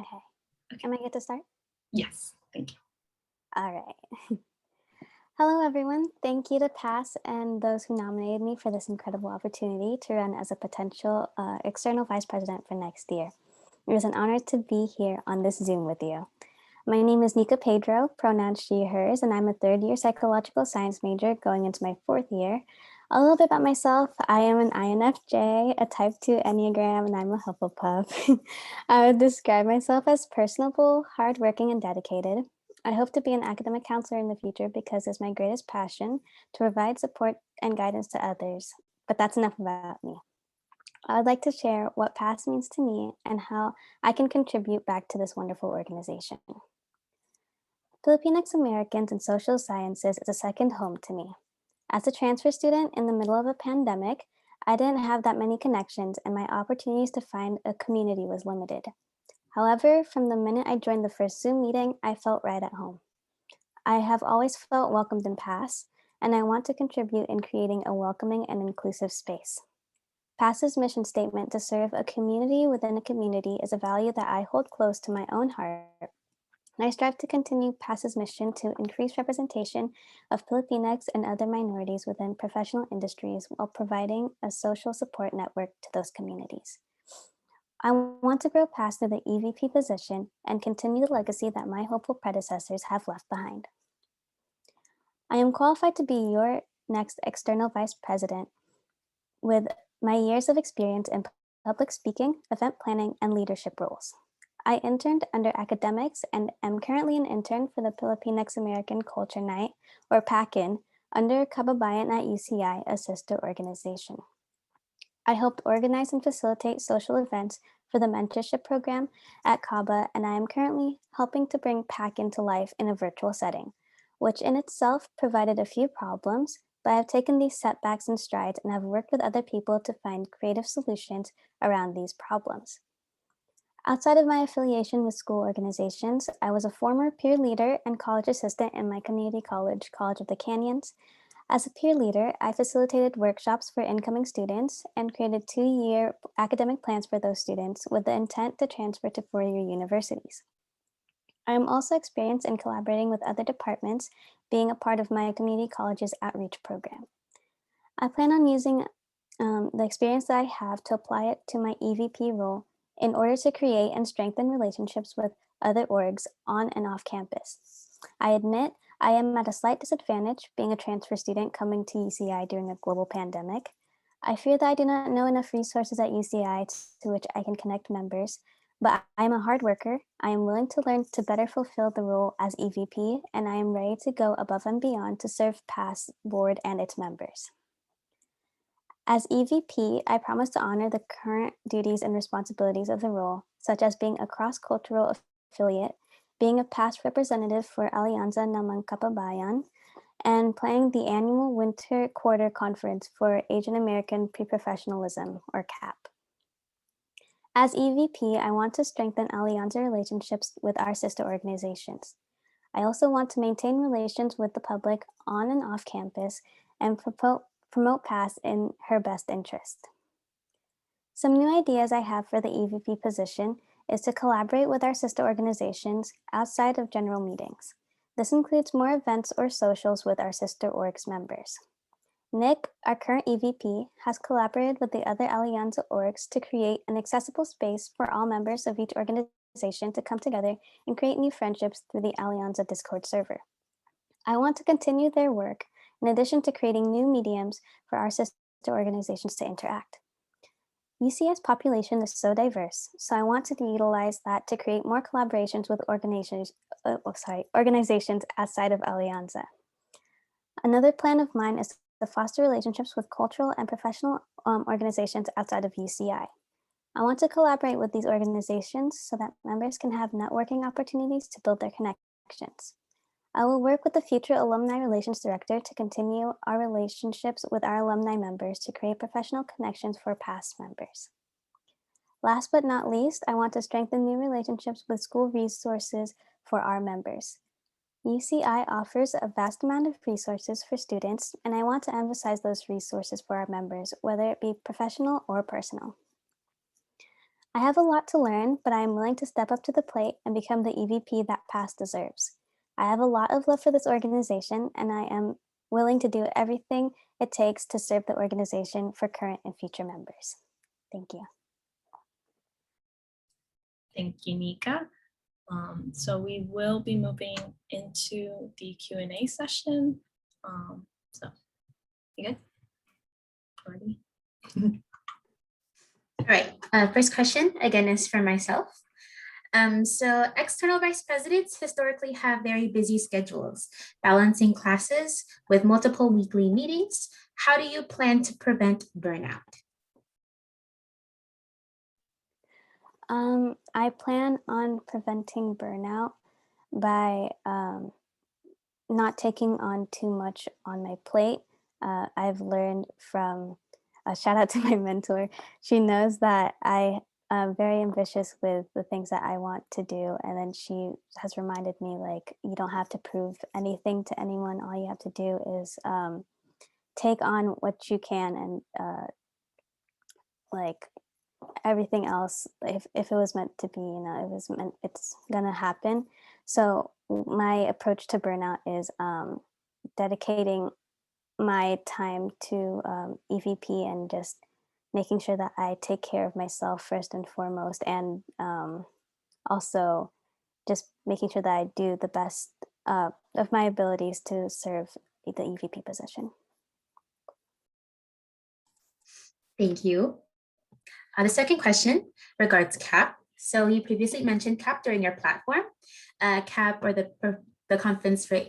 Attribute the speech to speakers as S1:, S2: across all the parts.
S1: Okay.
S2: Okay.
S1: Am I good to start?
S2: Yes, thank you.
S1: All right. Hello, everyone. Thank you to PASS and those who nominated me for this incredible opportunity to run as a potential external vice president for next year. It was an honor to be here on this Zoom with you. My name is Nika Pedro, pronouns she, hers, and I'm a third-year psychological science major going into my fourth year. A little bit about myself. I am an INFJ, a type 2 Enneagram, and I'm a Hufflepuff. I would describe myself as personable, hardworking, and dedicated. I hope to be an academic counselor in the future because it's my greatest passion to provide support and guidance to others. But that's enough about me. I would like to share what PASS means to me and how I can contribute back to this wonderful organization. Filipinx Americans in Social Sciences is a second home to me. As a transfer student in the middle of a pandemic, I didn't have that many connections and my opportunities to find a community was limited. However, from the minute I joined the first Zoom meeting, I felt right at home. I have always felt welcomed in PASS, and I want to contribute in creating a welcoming and inclusive space. PASS's mission statement to serve a community within a community is a value that I hold close to my own heart. And I strive to continue PASS's mission to increase representation of Filipinx and other minorities within professional industries while providing a social support network to those communities. I want to grow PASS through the EVP position and continue the legacy that my hopeful predecessors have left behind. I am qualified to be your next external vice president with my years of experience in public speaking, event planning, and leadership roles. I interned under academics and am currently an intern for the Filipinx American Culture Night, or PACIN, under Kababayan at UCI, a sister organization. I helped organize and facilitate social events for the mentorship program at CABA, and I am currently helping to bring PACIN to life in a virtual setting, which in itself provided a few problems, but I have taken these setbacks in strides and have worked with other people to find creative solutions around these problems. Outside of my affiliation with school organizations, I was a former peer leader and college assistant in my community college, College of the Canyons. As a peer leader, I facilitated workshops for incoming students and created 2-year academic plans for those students with the intent to transfer to 4-year universities. I am also experienced in collaborating with other departments, being a part of my community college's outreach program. I plan on using the experience that I have to apply it to my EVP role in order to create and strengthen relationships with other orgs on and off campus. I admit I am at a slight disadvantage being a transfer student coming to UCI during a global pandemic. I fear that I do not know enough resources at UCI to which I can connect members, but I am a hard worker. I am willing to learn to better fulfill the role as EVP, and I am ready to go above and beyond to serve PASS board and its members. As EVP, I promise to honor the current duties and responsibilities of the role, such as being a cross-cultural affiliate, being a past representative for Alianza ng Kababayan, and planning the annual Winter Quarter Conference for Asian American Pre-Professionalism, or CAP. As EVP, I want to strengthen Alianza relationships with our sister organizations. I also want to maintain relations with the public on and off campus and promote PASS in her best interest. Some new ideas I have for the EVP position is to collaborate with our sister organizations outside of general meetings. This includes more events or socials with our sister orgs members. Nick, our current EVP, has collaborated with the other Alianza orgs to create an accessible space for all members of each organization to come together and create new friendships through the Alianza Discord server. I want to continue their work in addition to creating new mediums for our sister organizations to interact. UCS population is so diverse, so I want to utilize that to create more collaborations with organizations outside of Alianza. Another plan of mine is to foster relationships with cultural and professional organizations outside of UCI. I want to collaborate with these organizations so that members can have networking opportunities to build their connections. I will work with the future Alumni Relations Director to continue our relationships with our alumni members to create professional connections for past members. Last but not least, I want to strengthen new relationships with school resources for our members. UCI offers a vast amount of resources for students, and I want to emphasize those resources for our members, whether it be professional or personal. I have a lot to learn, but I am willing to step up to the plate and become the EVP that PASS deserves. I have a lot of love for this organization, and I am willing to do everything it takes to serve the organization for current and future members. Thank you.
S2: Thank you, Nika. So we will be moving into the Q&A session. So, you good? Ready?
S3: All right, first question again is for myself. So external vice presidents historically have very busy schedules, balancing classes with multiple weekly meetings. How do you plan to prevent burnout?
S1: I plan on preventing burnout by not taking on too much on my plate. I've learned from, shout out to my mentor. She knows that I am very ambitious with the things that I want to do. And then she has reminded me, like, you don't have to prove anything to anyone. All you have to do is take on what you can, and like everything else, if it was meant to be, it's gonna happen. So my approach to burnout is dedicating my time to EVP and just making sure that I take care of myself first and foremost, and also just making sure that I do the best of my abilities to serve the EVP position.
S3: Thank you. The second question regards CAP. So you previously mentioned CAP during your platform. CAP, or the Conference for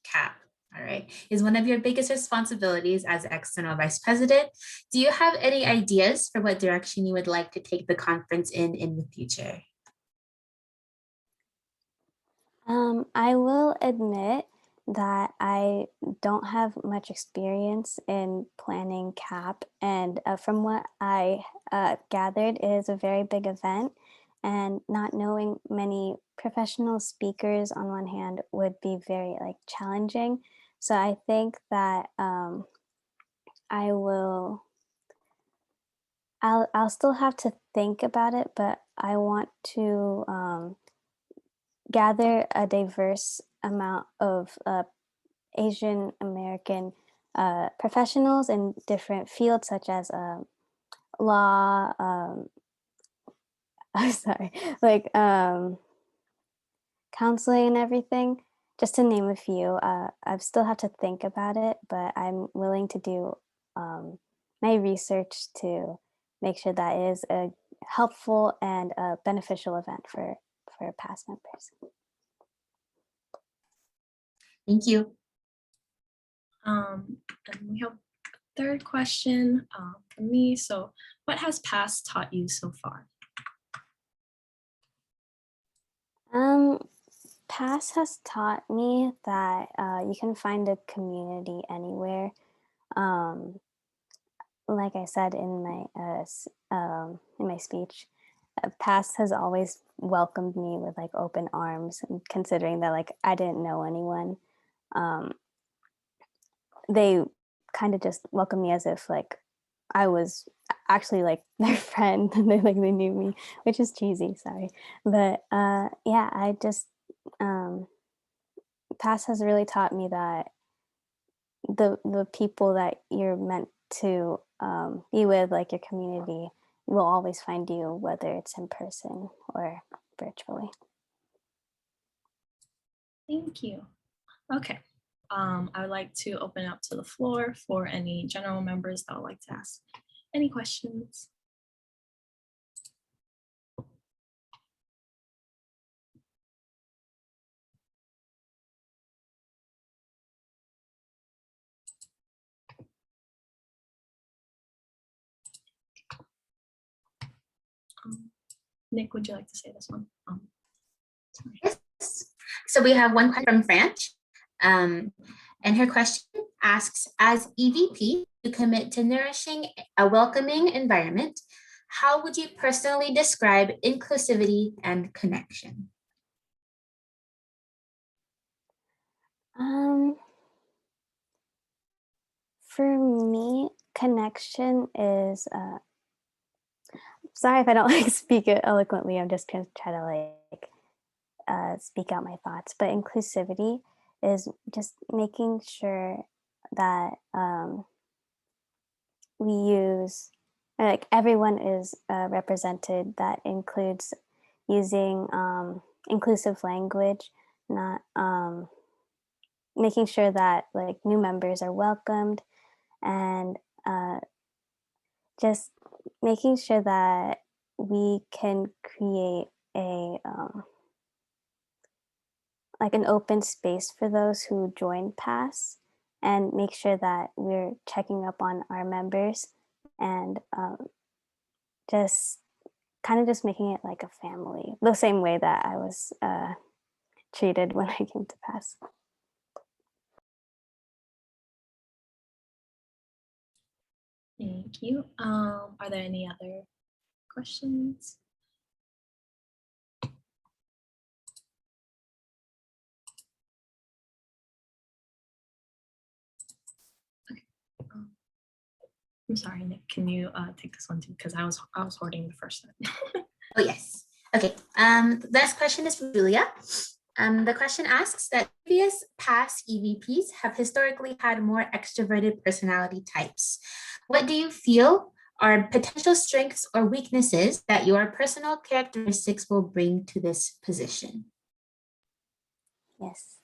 S3: CAP, all right, is one of your biggest responsibilities as external vice president. Do you have any ideas for what direction you would like to take the conference in the future?
S1: I will admit that I don't have much experience in planning CAP, and from what I gathered, it is a very big event, and not knowing many professional speakers on one hand would be very challenging. So I think that I will. I'll still have to think about it, but I want to gather a diverse amount of Asian American professionals in different fields, such as law, I'm sorry, like counseling and everything, just to name a few. I still have to think about it, but I'm willing to do my research to make sure that it is a helpful and a beneficial event for PASS members.
S3: Thank you.
S2: And we have a third question for me. So what has PASS taught you so far?
S1: PASS has taught me that you can find a community anywhere. Like I said in my speech, PASS has always welcomed me with open arms, and considering that I didn't know anyone. They kind of just welcomed me as if I was actually their friend, and they knew me, which is cheesy, sorry. But yeah, I just PASS has really taught me that the people that you're meant to be with, your community, will always find you, whether it's in person or virtually.
S2: Thank you. Okay. I would like to open up to the floor for any general members that would like to ask any questions. Nick, would you like to say this one?
S3: Yes. So we have one question from French. And her question asks, as EVP, you commit to nourishing a welcoming environment. How would you personally describe inclusivity and connection?
S1: For me, connection is sorry if I don't like speak it eloquently. I'm just gonna try to like speak out my thoughts. But inclusivity is just making sure that we use, like everyone is represented. That includes using inclusive language, not making sure that like new members are welcomed, and just making sure that we can create a like an open space for those who join PASS, and make sure that we're checking up on our members, and just kind of just making it like a family, the same way that I was treated when I came to PASS.
S2: Thank you. Are there any other questions? Okay. I'm sorry, Nick. Can you take this one too? Because I was hoarding the first one.
S3: Oh, yes. Okay. Last question is from Julia. The question asks that previous PASS EVPs have historically had more extroverted personality types. What do you feel are potential strengths or weaknesses that your personal characteristics will bring to this position?
S1: Yes.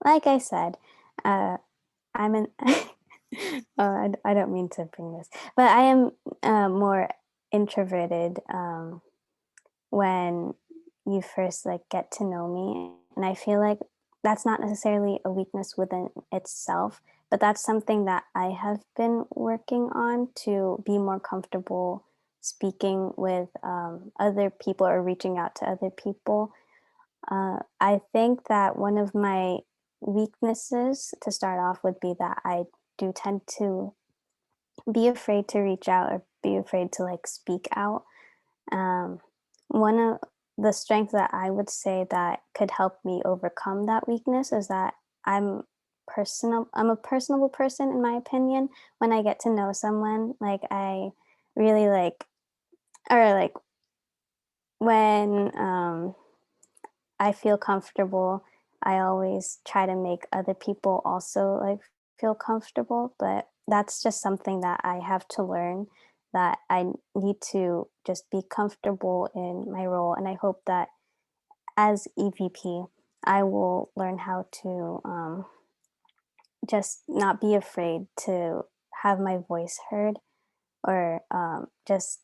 S1: Like I said, I'm an. Oh, I don't mean to bring this, but I am more introverted when you first like get to know me, and I feel like that's not necessarily a weakness within itself, but that's something that I have been working on to be more comfortable speaking with other people or reaching out to other people. I think that one of my weaknesses to start off would be that I do tend to be afraid to reach out or be afraid to like speak out. One of the strengths that I would say that could help me overcome that weakness is that I'm I'm a personable person, in my opinion. When I get to know someone, like I really like, or like when I feel comfortable, I always try to make other people also like feel comfortable, but that's just something that I have to learn, that I need to just be comfortable in my role. And I hope that as EVP, I will learn how to just not be afraid to have my voice heard, or just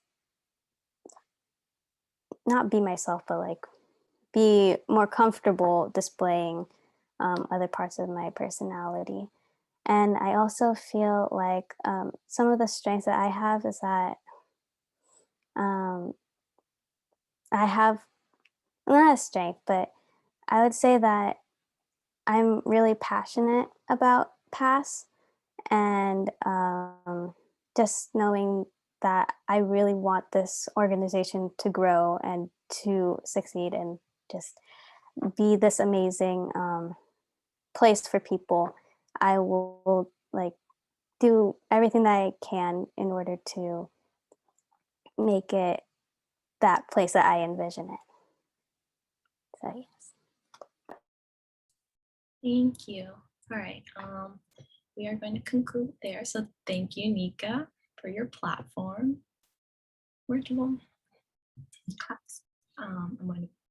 S1: not be myself, but like be more comfortable displaying other parts of my personality. And I also feel like some of the strengths that I have is that um, I have not a strength, but I would say that I'm really passionate about PASS, and just knowing that I really want this organization to grow and to succeed and just be this amazing place for people. I will like do everything that I can in order to make it that place that I envision it. So yes.
S2: Thank you. All right. We are going to conclude there. So thank you, Nika, for your platform. Virtual class. I'm going to